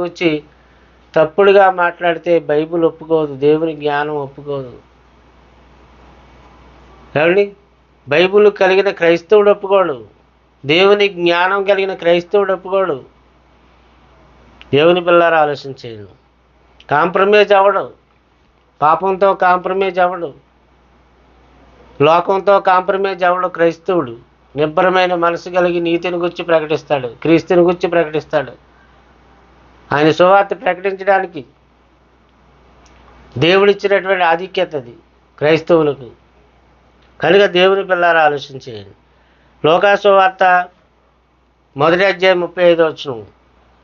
వచ్చి తప్పుడుగా మాట్లాడితే బైబిల్ ఒప్పుకోదు, దేవుని జ్ఞానం ఒప్పుకోదు. ఏమండి? బైబిల్ కలిగిన క్రైస్తవుడు ఒప్పుకోడు, దేవుని జ్ఞానం కలిగిన క్రైస్తవుడు ఒప్పుకోడు. దేవుని పిల్లారా ఆలోచించేయండి. కాంప్రమైజ్ అవ్వడు, పాపంతో కాంప్రమైజ్ అవ్వడు, లోకంతో కాంప్రమైజ్ అవ్వడు. క్రైస్తవుడు నిబ్బరమైన మనసు కలిగి నీతిని గురించి ప్రకటిస్తాడు, క్రీస్తుని గురించి ప్రకటిస్తాడు. ఆయన సువార్త ప్రకటించడానికి దేవుడిచ్చినటువంటి ఆధిక్యత అది క్రైస్తవులకు. కనుక దేవుని పిల్లారా ఆలోచించేయండి. లోకా సువార్త 1:35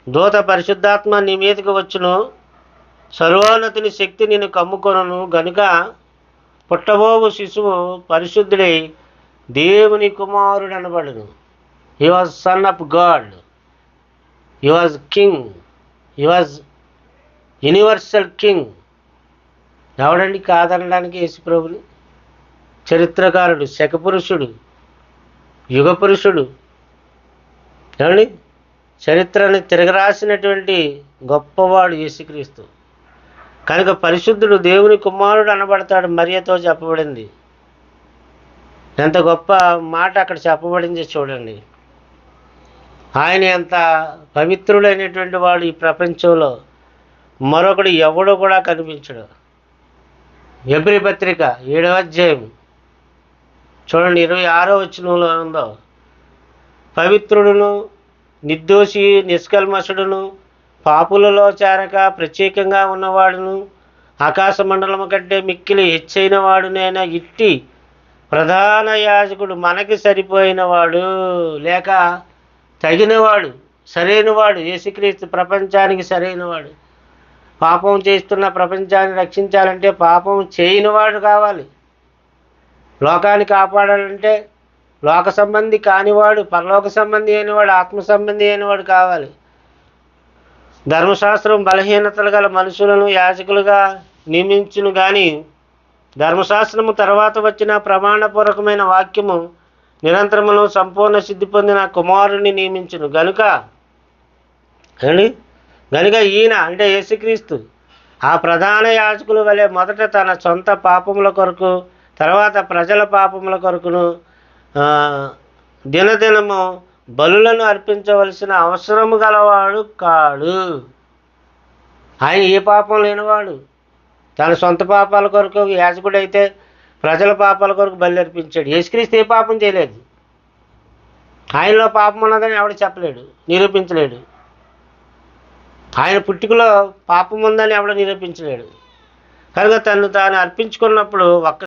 దూత పరిశుద్ధాత్మ నీ మీదకి వచ్చును, సర్వోన్నతుని శక్తి నిన్ను కమ్ముకొనును, గనుక పుట్టబోవు శిశువు పరిశుద్ధుడై దేవుని కుమారుడు అనబడును. He was son of God, he was king, he was universal king. ఎవడండి కాదనడానికి యేసుప్రభుని? చరిత్రకారుడు, శకపురుషుడు, యుగ పురుషుడు. ఏమండి? చరిత్రని తిరగరాసినటువంటి గొప్పవాడు యేసుక్రీస్తు. కనుక పరిశుద్ధుడు, దేవుని కుమారుడు అనబడతాడు. మరియతో చెప్పబడింది. ఎంత గొప్ప మాట అక్కడ చెప్పబడింది చూడండి. ఆయన ఎంత పవిత్రుడైనటువంటి వాడు ఈ ప్రపంచంలో మరొకడు ఎవడు కూడా కనిపించడు. హెబ్రీ పత్రిక 7వ అధ్యాయం చూడండి, 26వ వచనంలో ఉందో, పవిత్రుడును నిర్దోషి నిష్కల్మషుడును పాపులలో చేరక ప్రత్యేకంగా ఉన్నవాడును ఆకాశ మండలము కంటే మిక్కిలి హెచ్చైన వాడునైనా ఇట్టి ప్రధాన యాజకుడు మనకి సరిపోయినవాడు లేక తగినవాడు, సరైనవాడు యేసుక్రీస్తు. ప్రపంచానికి సరైనవాడు. పాపం చేస్తున్న ప్రపంచాన్ని రక్షించాలంటే పాపం చేయనివాడు కావాలి. లోకాన్ని కాపాడాలంటే లోక సంబంధి కానివాడు, పరలోక సంబంధి అయినవాడు, ఆత్మ సంబంధి అయినవాడు కావాలి. ధర్మశాస్త్రం బలహీనతలు గల మనుషులను యాజకులుగా నియమించును, కానీ ధర్మశాస్త్రము తర్వాత వచ్చిన ప్రమాణపూర్వకమైన వాక్యము నిరంతరమును సంపూర్ణ సిద్ధి పొందిన కుమారుని నియమించును. గనుక ఈయన అంటే యేసుక్రీస్తు ఆ ప్రధాన యాజకుల వలె మొదట తన సొంత పాపముల కొరకు, తర్వాత ప్రజల పాపముల కొరకును దినదినము బలులను అర్పించవలసిన అవసరము గలవాడు కాడు. ఆయన ఏ పాపం లేనివాడు. తన సొంత పాపాల కొరకు యాజకుడైతే ప్రజల పాపాల కొరకు బలి అర్పించాడు. యేసుక్రీస్తు ఏ పాపం చేయలేదు. ఆయనలో పాపం ఉన్నదని ఎవడు చెప్పలేడు, నిరూపించలేడు. ఆయన పుట్టుకలో పాపం ఉందని ఎవడు నిరూపించలేడు. కనుక తను తాను అర్పించుకున్నప్పుడు ఒక్క